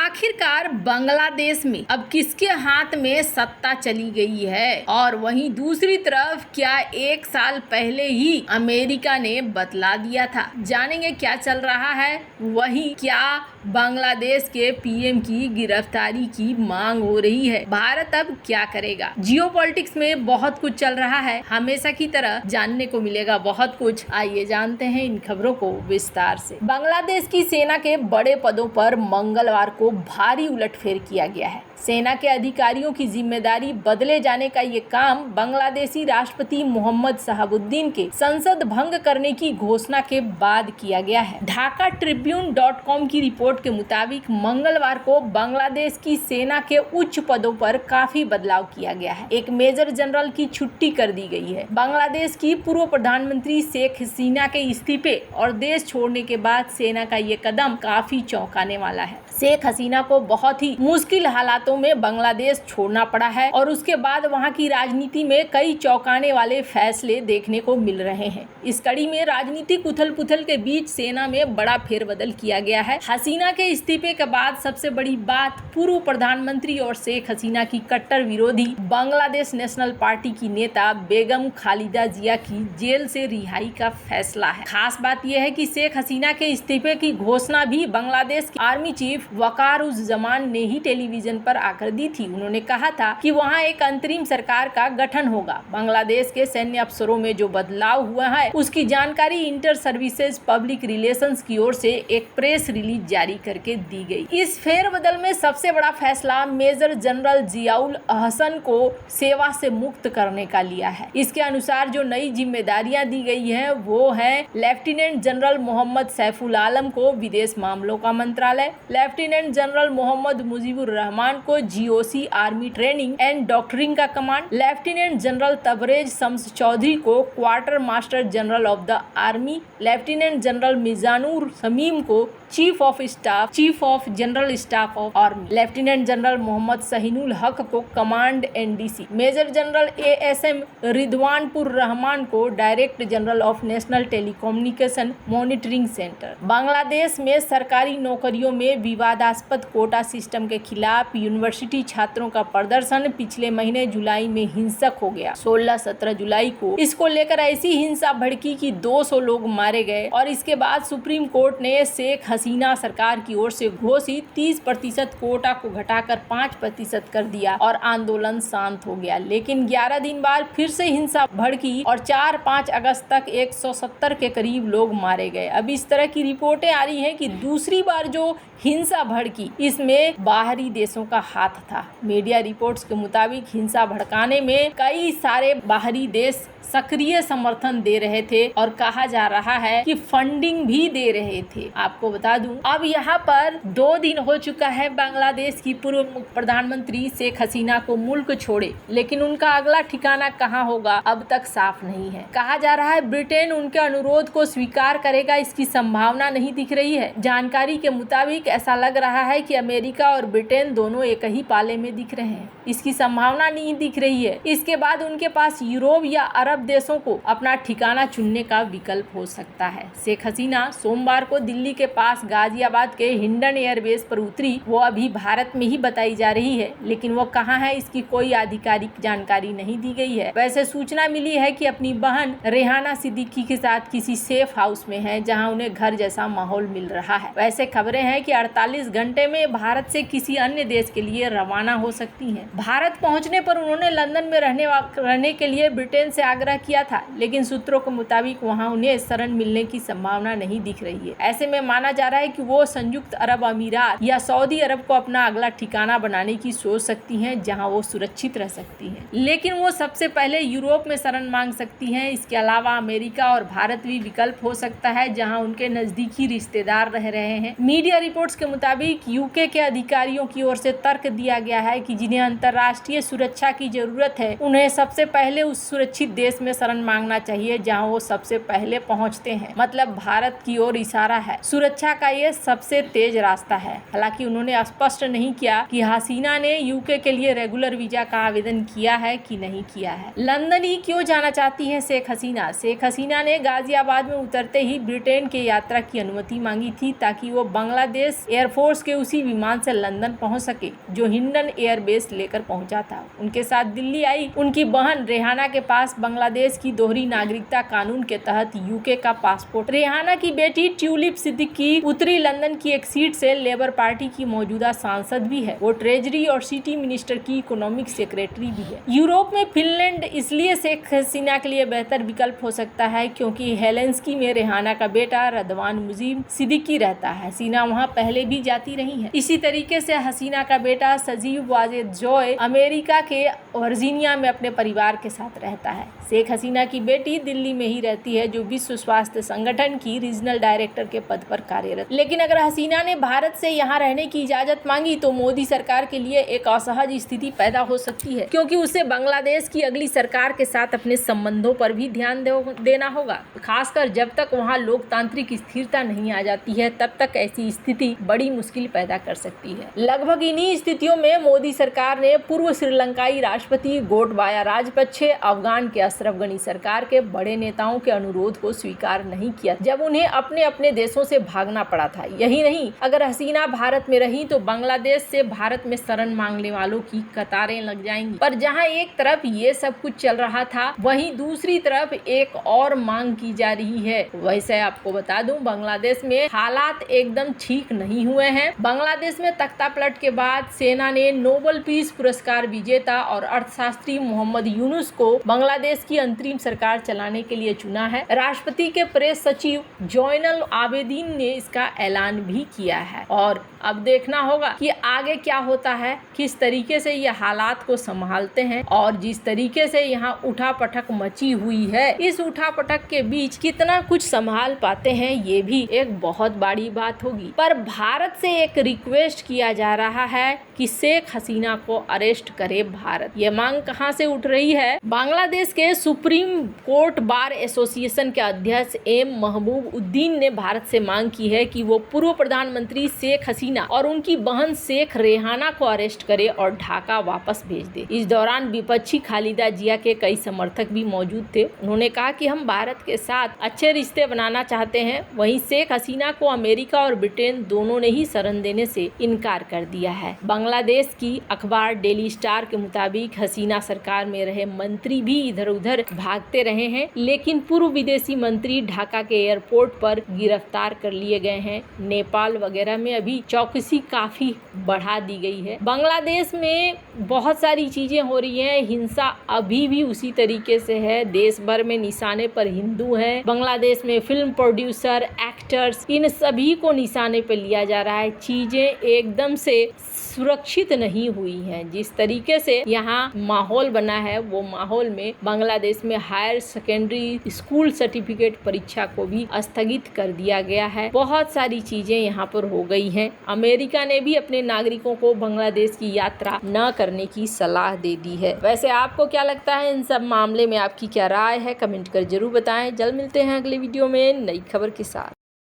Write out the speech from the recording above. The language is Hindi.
आखिरकार बांग्लादेश में अब किसके हाथ में सत्ता चली गई है। और वहीं दूसरी तरफ क्या एक साल पहले ही अमेरिका ने बतला दिया था। जानेंगे क्या चल रहा है। वहीं क्या बांग्लादेश के पीएम की गिरफ्तारी की मांग हो रही है। भारत अब क्या करेगा। जियोपॉलिटिक्स में बहुत कुछ चल रहा है। हमेशा की तरह जानने को मिलेगा बहुत कुछ। आइए जानते हैं इन खबरों को विस्तार से। बांग्लादेश की सेना के बड़े पदों पर मंगलवार को भारी उलटफेर किया गया है। सेना के अधिकारियों की जिम्मेदारी बदले जाने का ये काम बांग्लादेशी राष्ट्रपति मोहम्मद शहाबुद्दीन के संसद भंग करने की घोषणा के बाद किया गया है। ढाका ट्रिब्यून.com की रिपोर्ट के मुताबिक मंगलवार को बांग्लादेश की सेना के उच्च पदों पर काफी बदलाव किया गया है। एक मेजर जनरल की छुट्टी कर दी गई है। बांग्लादेश की पूर्व प्रधानमंत्री शेख हसीना के इस्तीफे और देश छोड़ने के बाद सेना का ये कदम काफी चौंकाने वाला है। शेख हसीना को बहुत ही मुश्किल हालातों में बांग्लादेश छोड़ना पड़ा है और उसके बाद वहां की राजनीति में कई चौंकाने वाले फैसले देखने को मिल रहे हैं। इस कड़ी में राजनीतिक उथल पुथल के बीच सेना में बड़ा फेरबदल किया गया है। हसीना के इस्तीफे के बाद सबसे बड़ी बात पूर्व प्रधानमंत्री और शेख हसीना की कट्टर विरोधी बांग्लादेश नेशनल पार्टी की नेता बेगम खालिदा जिया की जेल से रिहाई का फैसला है। खास बात यह है कि शेख हसीना के इस्तीफे की घोषणा भी बांग्लादेश की आर्मी चीफ वकारुज्जमान ने ही टेलीविजन पर आकर दी थी। उन्होंने कहा था कि वहां एक अंतरिम सरकार का गठन होगा। बांग्लादेश के सैन्य अफसरों में जो बदलाव हुआ है उसकी जानकारी इंटर सर्विसेज पब्लिक रिलेशंस की ओर से एक प्रेस रिलीज जारी करके दी गई। इस फेरबदल में सबसे बड़ा फैसला मेजर जनरल जियाउल अहसन को सेवा से मुक्त करने का लिया है। इसके अनुसार जो नई जिम्मेदारियां दी गई है वो है लेफ्टिनेंट जनरल मोहम्मद सैफुल आलम को विदेश मामलों का मंत्रालय, लेफ्टिनेंट जनरल मोहम्मद मुजीबुर रहमान को GOC army training and doctrine का command, lieutenant general Tabrez Shams Chowdhury को quartermaster general of the army, lieutenant general Mizanur Shamim को chief of general staff of army, lieutenant general Mohammad Shahinul Haque को command NDC, major general ASM रिदवानपुर रहमान को director general of national telecommunication monitoring centre. Bangladesh में सरकारी नौकरियों में विवादास्पद कोटा सिस्टम के खिलाफ यूनिवर्सिटी छात्रों का प्रदर्शन पिछले महीने जुलाई में हिंसक हो गया। 16-17 जुलाई को इसको लेकर ऐसी हिंसा भड़की कि 200 लोग मारे गए और इसके बाद सुप्रीम कोर्ट ने शेख हसीना सरकार की ओर से घोषित 30% कोटा को घटाकर 5% कर दिया और आंदोलन शांत हो गया। लेकिन 11 दिन बाद फिर से हिंसा भड़की और 4-5 अगस्त तक 170 के करीब लोग मारे गए। अब इस तरह की रिपोर्टें आ रही हैं कि दूसरी बार जो हिंसा भड़की इसमें बाहरी देशों का हाथ था। मीडिया रिपोर्ट्स के मुताबिक हिंसा भड़काने में कई सारे बाहरी देश सक्रिय समर्थन दे रहे थे और कहा जा रहा है कि फंडिंग भी दे रहे थे। आपको बता दूं अब यहाँ पर 2 दिन हो चुका है बांग्लादेश की पूर्व प्रधानमंत्री शेख हसीना को मुल्क छोड़े, लेकिन उनका अगला ठिकाना कहाँ होगा अब तक साफ नहीं है। कहा जा रहा है ब्रिटेन उनके अनुरोध को स्वीकार करेगा, इसकी संभावना नहीं दिख रही है। जानकारी के मुताबिक ऐसा लग रहा है कि अमेरिका और ब्रिटेन दोनों एक ही पाले में दिख रहे हैं, इसकी संभावना नहीं दिख रही है। इसके बाद उनके पास यूरोप या अरब देशों को अपना ठिकाना चुनने का विकल्प हो सकता है। शेख हसीना सोमवार को दिल्ली के पास गाजियाबाद के हिंडन एयरबेस पर उतरी। वो अभी भारत में ही बताई जा रही है, लेकिन वो कहाँ है इसकी कोई आधिकारिक जानकारी नहीं दी गई है। वैसे सूचना मिली है कि अपनी बहन रेहाना सिद्दीकी के साथ किसी सेफ हाउस में है, जहाँ उन्हें घर जैसा माहौल मिल रहा है। वैसे खबरें हैं कि 48 घंटे में भारत से किसी अन्य देश के लिए रवाना हो सकती हैं। भारत पहुंचने पर उन्होंने लंदन में रहने के लिए ब्रिटेन से आग्रह किया था, लेकिन सूत्रों के मुताबिक वहां उन्हें शरण मिलने की संभावना नहीं दिख रही है। ऐसे में माना जा रहा है कि वो संयुक्त अरब अमीरात या सऊदी अरब को अपना अगला ठिकाना बनाने की सोच सकती हैं, जहां वो सुरक्षित रह सकती हैं। लेकिन वो सबसे पहले यूरोप में शरण मांग सकती हैं। इसके अलावा अमेरिका और भारत भी विकल्प हो सकता है, जहाँ उनके नजदीकी रिश्तेदार रह रहे हैं। मीडिया रिपोर्ट्स के मुताबिक यूके के अधिकारियों की ओर से तर्क दिया गया है कि जिन्हें अंतर्राष्ट्रीय सुरक्षा की जरूरत है, उन्हें सबसे पहले उस सुरक्षित देश देश में शरण मांगना चाहिए जहां वो सबसे पहले पहुंचते हैं, मतलब भारत की ओर इशारा है। सुरक्षा का ये सबसे तेज रास्ता है। हालांकि उन्होंने स्पष्ट नहीं किया कि हसीना ने यूके के लिए रेगुलर वीजा का आवेदन किया है कि नहीं किया है। लंदन ही क्यों जाना चाहती हैं शेख हसीना? शेख हसीना ने गाजियाबाद में उतरते ही ब्रिटेन के यात्रा की अनुमति मांगी थी ताकि वो बांग्लादेश एयरफोर्स के उसी विमान से लंदन पहुंच सके जो हिंडन एयरबेस लेकर पहुंचा था। उनके साथ दिल्ली आई उनकी बहन रेहाना के पास बांग्लादेश की दोहरी नागरिकता कानून के तहत यूके का पासपोर्ट। रेहाना की बेटी ट्यूलिप सिद्दीकी उत्तरी लंदन की एक सीट से लेबर पार्टी की मौजूदा सांसद भी है। वो ट्रेजरी और सिटी मिनिस्टर की इकोनॉमिक सेक्रेटरी भी है। यूरोप में फिनलैंड इसलिए शेख हसीना के लिए बेहतर विकल्प हो सकता है क्योंकि हेलेंस्की में रेहाना का बेटा रदवान मुजीब सिद्दीकी रहता है। हसीना वहाँ पहले भी जाती रही है। इसी तरीके से हसीना का बेटा सजीव वाजिद जोय अमेरिका के वर्जीनिया में अपने परिवार के साथ रहता है। शेख हसीना की बेटी दिल्ली में ही रहती है जो विश्व स्वास्थ्य संगठन की रीजनल डायरेक्टर के पद पर कार्यरत। लेकिन अगर हसीना ने भारत से यहाँ रहने की इजाजत मांगी तो मोदी सरकार के लिए एक असहज स्थिति पैदा हो सकती है क्योंकि उसे बांग्लादेश की अगली सरकार के साथ अपने संबंधों पर भी ध्यान देना होगा। खासकर जब तक वहाँ लोकतांत्रिक स्थिरता नहीं आ जाती है तब तक ऐसी स्थिति बड़ी मुश्किल पैदा कर सकती है। लगभग इन्हीं स्थितियों में मोदी सरकार ने पूर्व श्रीलंकाई राष्ट्रपति गोटबाया राजपक्षे, अफगान के अशरफ गनी सरकार के बड़े नेताओं के अनुरोध को स्वीकार नहीं किया जब उन्हें अपने अपने देशों से भागना पड़ा था। यही नहीं, अगर हसीना भारत में रही तो बांग्लादेश से भारत में शरण मांगने वालों की कतारें लग जाएंगी। पर जहां एक तरफ ये सब कुछ चल रहा था वहीं दूसरी तरफ एक और मांग की जा रही है। वैसे आपको बता दूं बांग्लादेश में हालात एकदम ठीक नहीं हुए हैं। बांग्लादेश में तख्ता पलट के बाद सेना ने नोबेल पीस पुरस्कार विजेता और अर्थशास्त्री मोहम्मद यूनुस को बांग्लादेश की अंतरिम सरकार चलाने के लिए चुना है। राष्ट्रपति के प्रेस सचिव जौनल आबेदीन ने इसका ऐलान भी किया है और अब देखना होगा कि आगे क्या होता है, किस तरीके से ये हालात को संभालते हैं और जिस तरीके से यहाँ उठापटक मची हुई है इस उठापटक के बीच कितना कुछ संभाल पाते हैं ये भी एक बहुत बड़ी बात होगी। पर भारत से एक रिक्वेस्ट किया जा रहा है कि शेख हसीना को अरेस्ट करे भारत। ये मांग कहां से उठ रही है? बांग्लादेश के सुप्रीम कोर्ट बार एसोसिएशन के अध्यक्ष एम महबूब उद्दीन ने भारत से मांग की है कि वो पूर्व प्रधानमंत्री शेख हसीना और उनकी बहन शेख रेहाना को अरेस्ट करे और ढाका वापस भेज दे। इस दौरान विपक्षी खालिदा जिया के कई समर्थक भी मौजूद थे। उन्होंने कहा कि हम भारत के साथ अच्छे रिश्ते बनाना चाहते हैं। वहीं शेख हसीना को अमेरिका और ब्रिटेन दोनों ने ही शरण देने से इनकार कर दिया है। बांग्लादेश की अखबार डेली स्टार के मुताबिक हसीना सरकार में रहे मंत्री भी इधर उधर भागते रहे हैं, लेकिन पूर्व विदेशी मंत्री ढाका के एयरपोर्ट पर गिरफ्तार कर लिए गए हैं। नेपाल वगैरह में अभी चौकसी काफी बढ़ा दी गई है। बांग्लादेश में बहुत सारी चीजें हो रही हैं। हिंसा अभी भी उसी तरीके से है। देश भर में निशाने पर हिंदू हैं। बांग्लादेश में फिल्म प्रोड्यूसर, एक्टर्स, इन सभी को निशाने पर लिया जा रहा है। चीजें एकदम से सुरक्षित नहीं हुई हैं। जिस तरीके से यहाँ माहौल बना है वो माहौल में बांग्लादेश में हायर सेकेंडरी स्कूल सर्टिफिकेट परीक्षा को भी स्थगित कर दिया गया है। बहुत सारी चीजें यहाँ पर हो गई हैं। अमेरिका ने भी अपने नागरिकों को बांग्लादेश की यात्रा न करने की सलाह दे दी है। वैसे आपको क्या लगता है इन सब मामले में? आपकी क्या राय है? कमेंट कर जरूर बताएं। जल्द मिलते हैं अगले वीडियो में नई खबर के साथ।